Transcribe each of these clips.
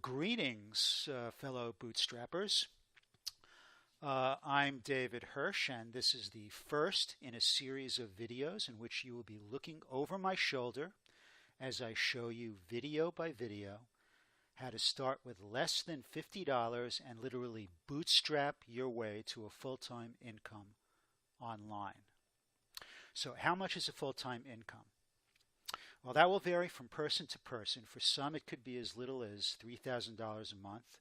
Well, greetings, fellow bootstrappers. I'm David Hirsch, and this is the first in a series of videos in which you will be looking over my shoulder as I show you video by video how to start with less than $50 and literally bootstrap your way to a full-time income online. So how much is a full-time income? Well, that will vary from person to person. For some, it could be as little as $3,000 a month.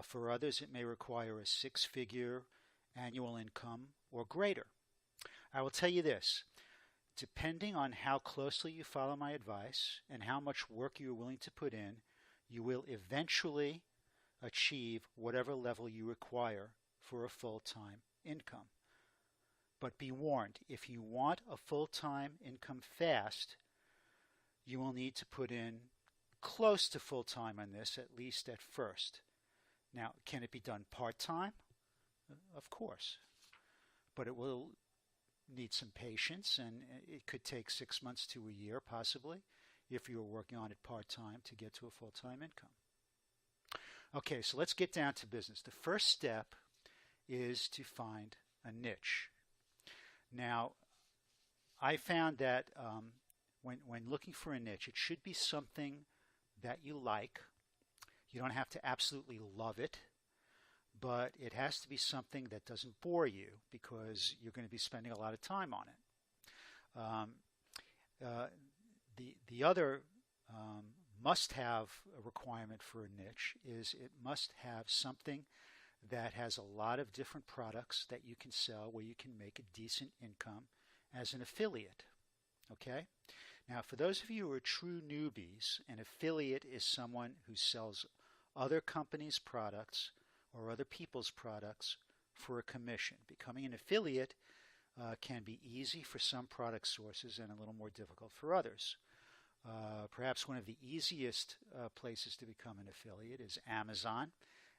For others, it may require a six-figure annual income or greater. I will tell you this, depending on how closely you follow my advice and how much work you are willing to put in, you will eventually achieve whatever level you require for a full-time income. But be warned, if you want a full-time income fast, you will need to put in close to full-time on this, at least at first. Now, can it be done part-time? Of course. But it will need some patience, and it could take 6 months to a year, possibly, if you're working on it part-time to get to a full-time income. Okay, so let's get down to business. The first step is to find a niche. Now, I found that when looking for a niche, it should be something that you like. You don't have to absolutely love it, but it has to be something that doesn't bore you because you're going to be spending a lot of time on it. The other must-have requirement for a niche is it must have something that has a lot of different products that you can sell where you can make a decent income as an affiliate. Okay? Now, for those of you who are true newbies, an affiliate is someone who sells other companies' products or other people's products for a commission. Becoming an affiliate can be easy for some product sources and a little more difficult for others. Perhaps one of the easiest places to become an affiliate is Amazon,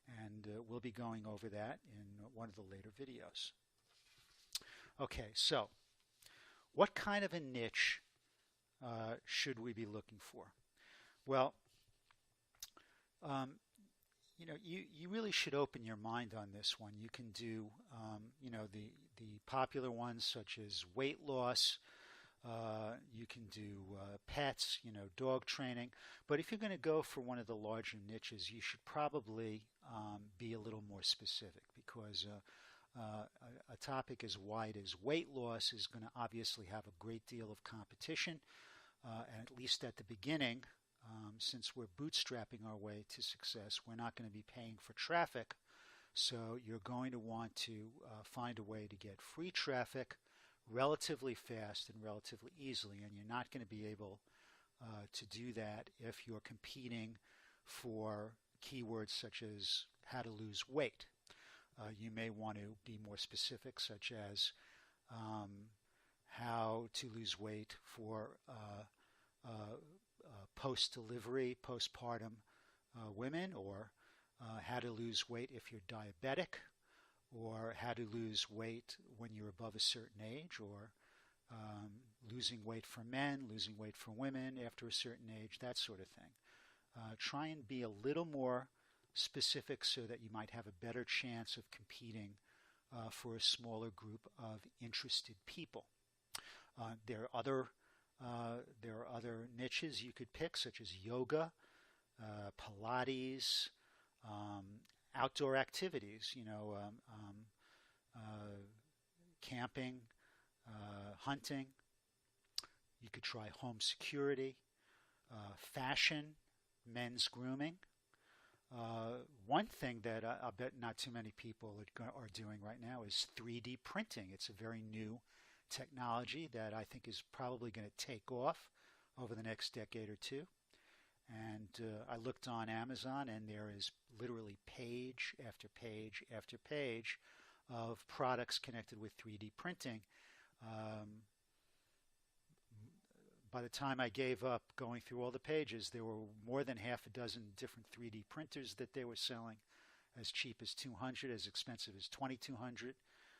and we'll be going over that in one of the later videos. Okay, so what kind of a niche should we be looking for? Well, you really should open your mind on this one. You can do, the popular ones such as weight loss. You can do pets, dog training. But if you're going to go for one of the larger niches, you should probably be a little more specific because a topic as wide as weight loss is going to obviously have a great deal of competition, and at least at the beginning, since we're bootstrapping our way to success, we're not going to be paying for traffic. So you're going to want to find a way to get free traffic relatively fast and relatively easily, and you're not going to be able to do that if you're competing for keywords such as how to lose weight. You may want to be more specific, such as how to lose weight for post-delivery, postpartum women, or how to lose weight if you're diabetic, or how to lose weight when you're above a certain age, or losing weight for men, losing weight for women after a certain age, that sort of thing. Try and be a little more specific so that you might have a better chance of competing for a smaller group of interested people. There are other niches you could pick, such as yoga, Pilates, outdoor activities, camping, hunting. You could try home security, fashion, men's grooming. One thing that I bet not too many people are doing right now is 3D printing. It's a very new technology that I think is probably going to take off over the next decade or two. And I looked on Amazon, and there is literally page after page after page of products connected with 3D printing. By the time I gave up going through all the pages, there were more than half a dozen different 3D printers that they were selling, as cheap as $200, as expensive as $2,200.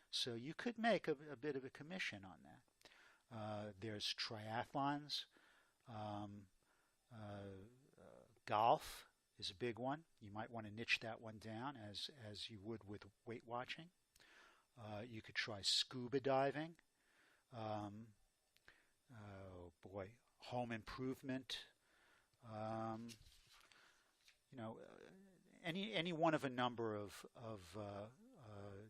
So you could make a bit of a commission on that. There's triathlons, golf is a big one. You might want to niche that one down as you would with weight watching. You could try scuba diving. Um, oh boy, home improvement. Um, any one of a number of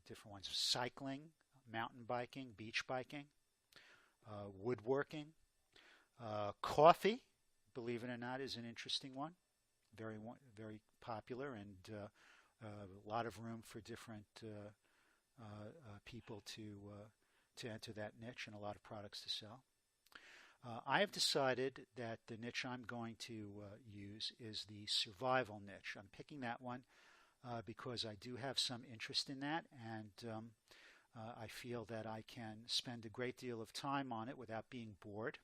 different ones. Cycling, mountain biking, beach biking, woodworking, coffee. Believe it or not, is an interesting one. Very popular, and a lot of room for different people to enter that niche, and a lot of products to sell. I have decided that the niche I'm going to use is the survival niche. I'm picking that one because I do have some interest in that, and I feel that I can spend a great deal of time on it without being bored.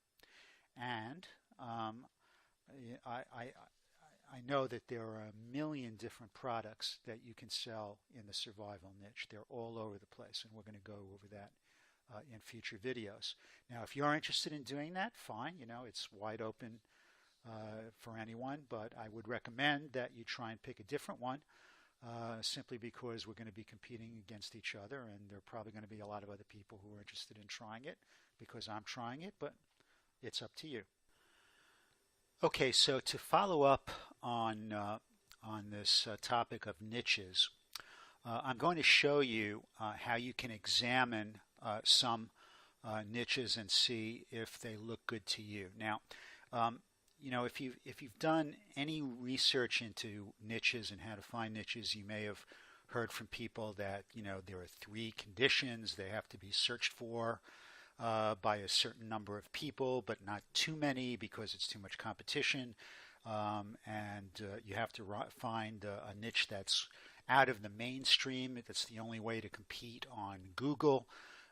And I know that there are a million different products that you can sell in the survival niche. They're all over the place, and we're going to go over that in future videos. Now, if you're interested in doing that, fine. It's wide open for anyone, but I would recommend that you try and pick a different one simply because we're going to be competing against each other, and there are probably going to be a lot of other people who are interested in trying it because I'm trying it, but it's up to you. Okay, so to follow up on this topic of niches, I'm going to show you how you can examine some niches and see if they look good to you. Now, if you've done any research into niches and how to find niches, you may have heard from people that there are 3 conditions they have to be searched for by a certain number of people, but not too many because it's too much competition, and you have to find a niche that's out of the mainstream. That's the only way to compete on Google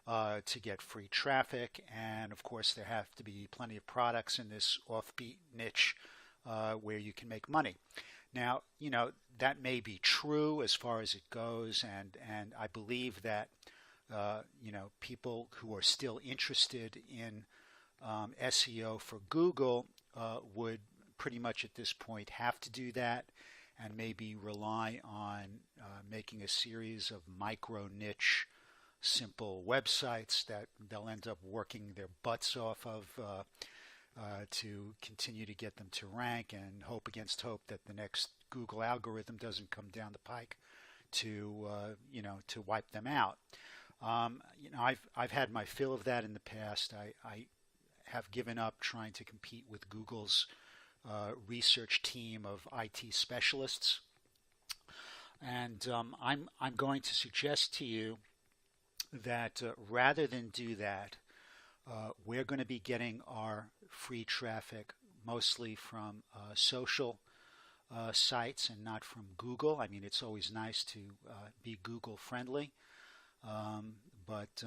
to get free traffic, and of course there have to be plenty of products in this offbeat niche where you can make money. Now, that may be true as far as it goes, and I believe that people who are still interested in SEO for Google would pretty much at this point have to do that, and maybe rely on making a series of micro niche simple websites that they'll end up working their butts off of to continue to get them to rank, and hope against hope that the next Google algorithm doesn't come down the pike to wipe them out. I've had my fill of that in the past. I have given up trying to compete with Google's research team of IT specialists, and I'm going to suggest to you that rather than do that, we're going to be getting our free traffic mostly from social sites and not from Google. I mean, it's always nice to be Google friendly, but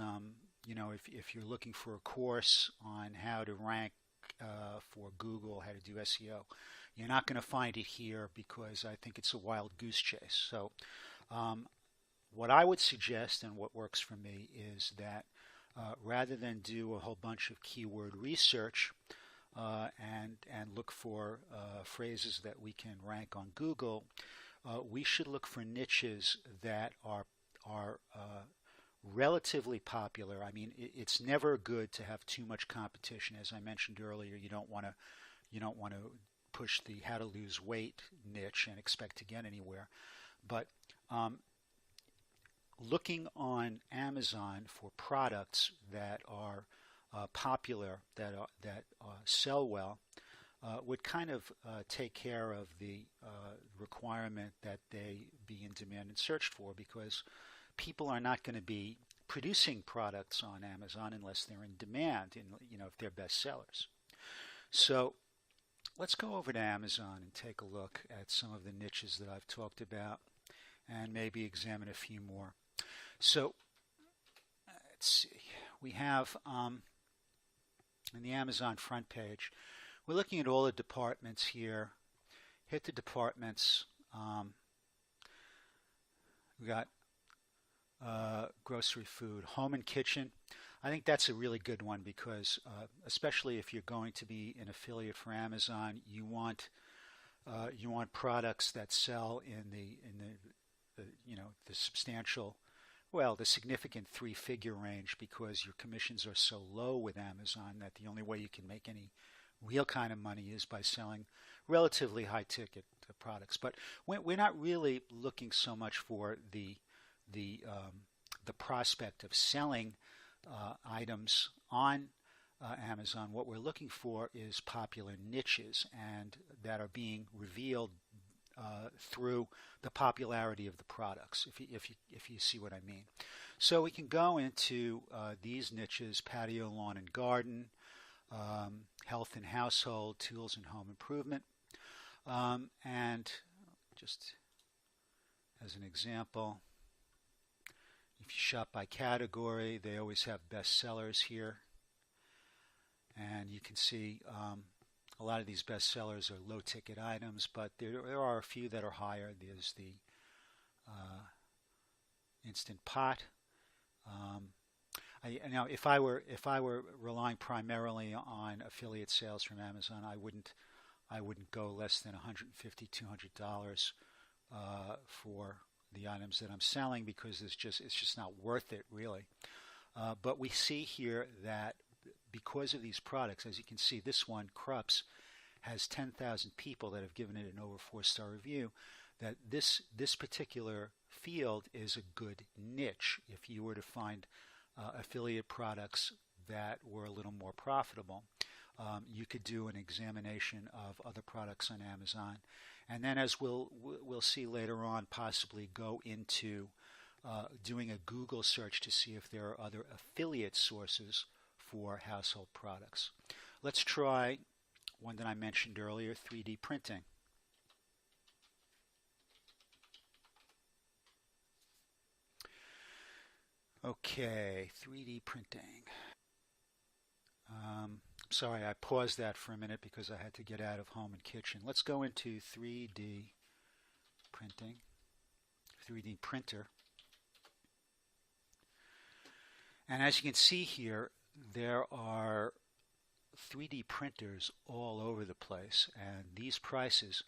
if you're looking for a course on how to rank for Google, how to do SEO, you're not going to find it here because I think it's a wild goose chase. So what I would suggest, and what works for me, is that rather than do a whole bunch of keyword research and look for phrases that we can rank on Google, we should look for niches that are relatively popular. I mean, it's never good to have too much competition. As I mentioned earlier, you don't want to push the how to lose weight niche and expect to get anywhere. But looking on Amazon for products that are popular, that sell well, would kind of take care of the requirement that they be in demand and searched for, because people are not going to be producing products on Amazon unless they're in demand, if they're bestsellers. So let's go over to Amazon and take a look at some of the niches that I've talked about and maybe examine a few more. So let's see. We have in the Amazon front page, we're looking at all the departments here. Hit the departments. We got grocery, food, home and kitchen. I think that's a really good one because especially if you're going to be an affiliate for Amazon, you want You want products that sell in the substantial, well, the significant three-figure range, because your commissions are so low with Amazon that the only way you can make any real kind of money is by selling relatively high-ticket products. But we're not really looking so much for the prospect of selling items on Amazon. What we're looking for is popular niches, and that are being revealed through the popularity of the products, if you see what I mean. So we can go into these niches: patio, lawn and garden, health and household, tools and home improvement, and just as an example, if you shop by category, they always have best sellers here. And you can see a lot of these best sellers are low ticket items, but there are a few that are higher. There's the Instant Pot. Now, if I were relying primarily on affiliate sales from Amazon, I wouldn't go less than $150, $200 for the items that I'm selling, because it's just not worth it, really. But we see here that because of these products, as you can see, this one, Krups, has 10,000 people that have given it an over 4-star review, that this particular field is a good niche if you were to find affiliate products that were a little more profitable. You could do an examination of other products on Amazon, and then, as we'll see later on, possibly go into doing a Google search to see if there are other affiliate sources for household products. Let's try one that I mentioned earlier, 3D printing. Okay, 3D printing. Sorry, I paused that for a minute because I had to get out of home and kitchen. Let's go into 3D printing, 3D printer. And as you can see here, there are 3D printers all over the place, and these prices,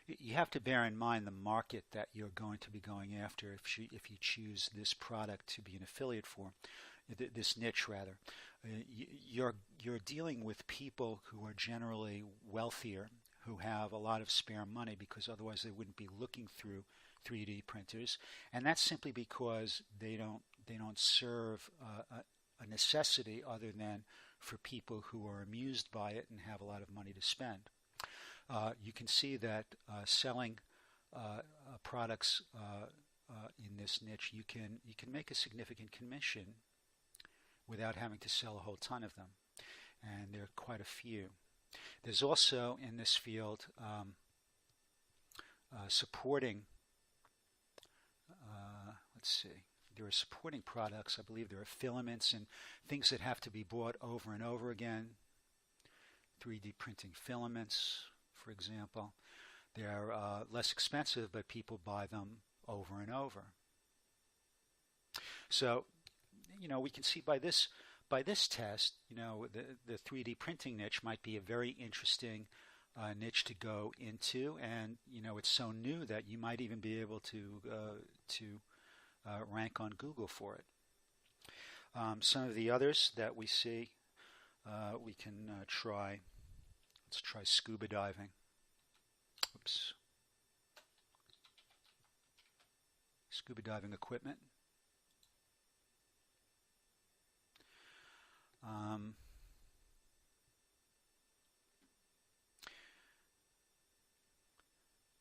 you have to bear in mind the market that you're going to be going after if you choose this product to be an affiliate for, this niche rather. You're dealing with people who are generally wealthier, who have a lot of spare money, because otherwise they wouldn't be looking through 3D printers, and that's simply because they don't serve a necessity other than for people who are amused by it and have a lot of money to spend. You can see that selling products in this niche, you can make a significant commission without having to sell a whole ton of them, and there are quite a few. There's also in this field supporting, let's see, there are supporting products. I believe there are filaments and things that have to be bought over and over again. 3D printing filaments, for example. They're less expensive, but people buy them over and over. So, we can see by this test, the 3D printing niche might be a very interesting niche to go into, and it's so new that you might even be able to rank on Google for it. Some of the others that we see, we can try. Let's try scuba diving. Oops. Scuba diving equipment.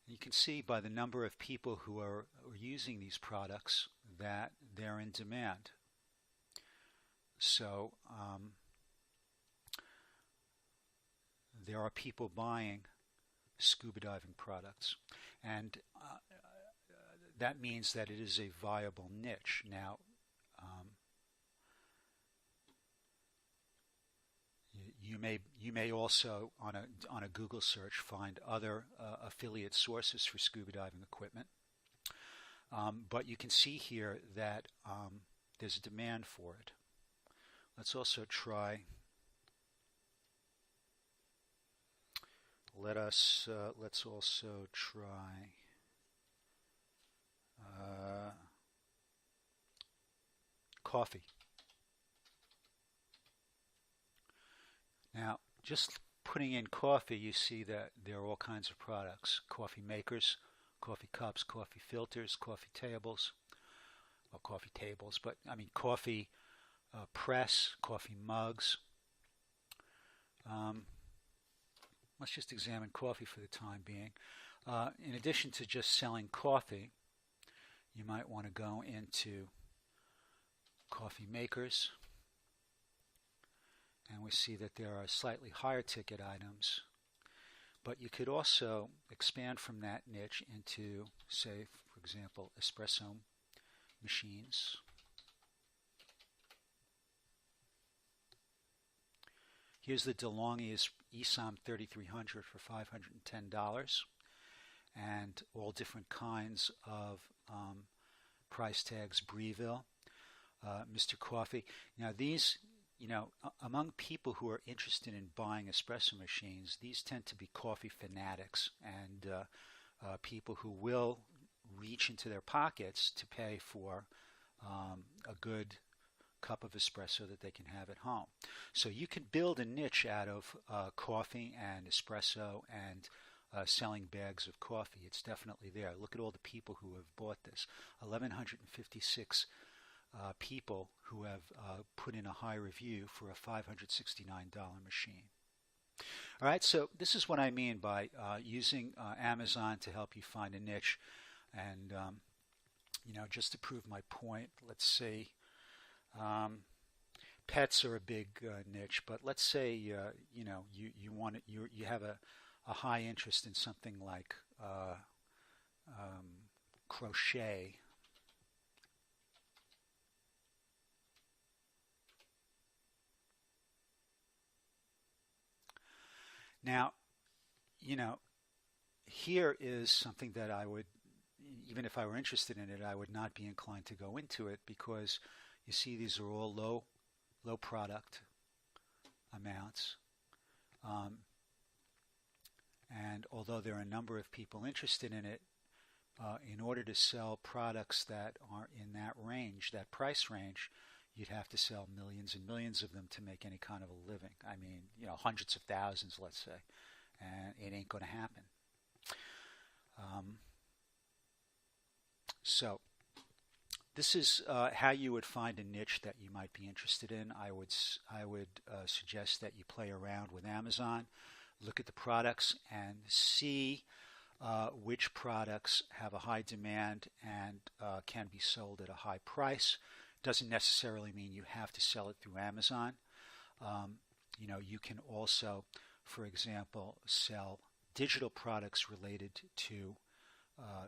You can see by the number of people who are using these products that they're in demand. So there are people buying scuba diving products, and that means that it is a viable niche. Now, you may also on a Google search find other affiliate sources for scuba diving equipment, but you can see here that there's a demand for it. Let's also try let's also try coffee. Now, just putting in coffee, you see that there are all kinds of products: coffee makers, coffee cups, coffee filters, coffee tables, well, coffee tables, but I mean coffee press, coffee mugs. Um, let's just examine coffee for the time being. In addition to just selling coffee, you might want to go into coffee makers, and we see that there are slightly higher ticket items, but you could also expand from that niche into, say, for example, espresso machines. Here's the DeLonghi ESOM 3300 for $510, and all different kinds of price tags. Breville, Mr. Coffee. Now these, among people who are interested in buying espresso machines, these tend to be coffee fanatics and people who will reach into their pockets to pay for a good cup of espresso that they can have at home. So you can build a niche out of coffee and espresso and selling bags of coffee. It's definitely there. Look at all the people who have bought this. 1,156 people who have put in a high review for a $569 machine. All right, so this is what I mean by using Amazon to help you find a niche. And just to prove my point, let's say pets are a big niche, but let's say you have a high interest in something like crochet. Now, here is something that I would, even if I were interested in it, I would not be inclined to go into it, because you see these are all low product amounts. And although there are a number of people interested in it, in order to sell products that are in that range, that price range, you'd have to sell millions and millions of them to make any kind of a living. I mean, hundreds of thousands, let's say, and it ain't going to happen. So this is how you would find a niche that you might be interested in. I would suggest that you play around with Amazon, look at the products, and see which products have a high demand and can be sold at a high price. Doesn't necessarily mean you have to sell it through Amazon. You can also, for example, sell digital products related to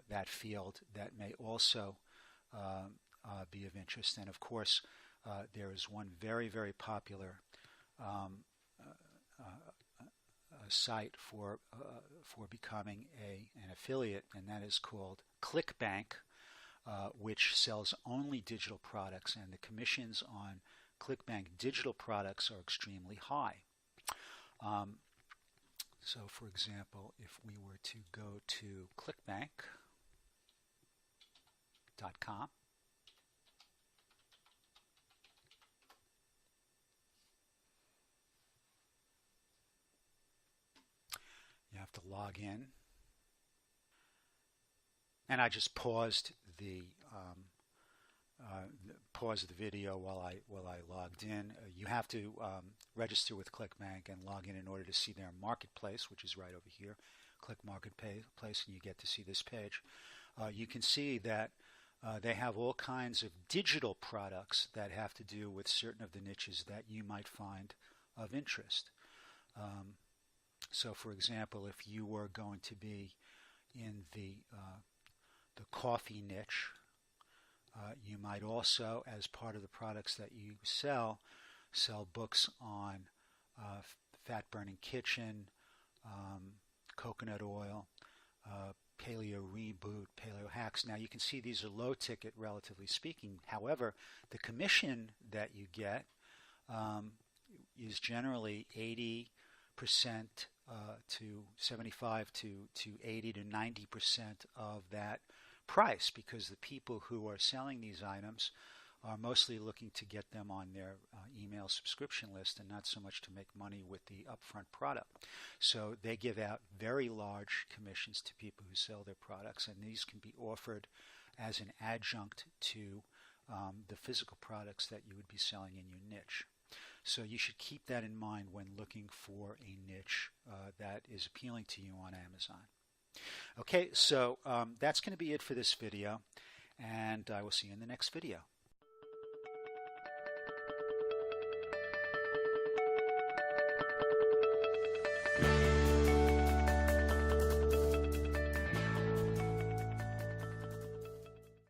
that field that may also be of interest. And of course, there is one very, very popular site for becoming an affiliate, and that is called ClickBank, which sells only digital products, and the commissions on ClickBank digital products are extremely high. So, for example, if we were to go to clickbank.com, you have to log in, and I just paused the video while I logged in. You have to register with ClickBank and log in order to see their marketplace, which is right over here. Click Marketplace, and you get to see this page. You can see that they have all kinds of digital products that have to do with certain of the niches that you might find of interest. So, for example, if you were going to be in the coffee niche, you might also, as part of the products that you sell books on fat-burning kitchen, coconut oil, paleo reboot, paleo hacks. Now you can see these are low ticket, relatively speaking. However, the commission that you get is generally 80% to 75 to 80 to 90% of that price, because the people who are selling these items are mostly looking to get them on their email subscription list and not so much to make money with the upfront product. So they give out very large commissions to people who sell their products, and these can be offered as an adjunct to the physical products that you would be selling in your niche. So you should keep that in mind when looking for a niche that is appealing to you on Amazon. Okay, so that's going to be it for this video, and I will see you in the next video.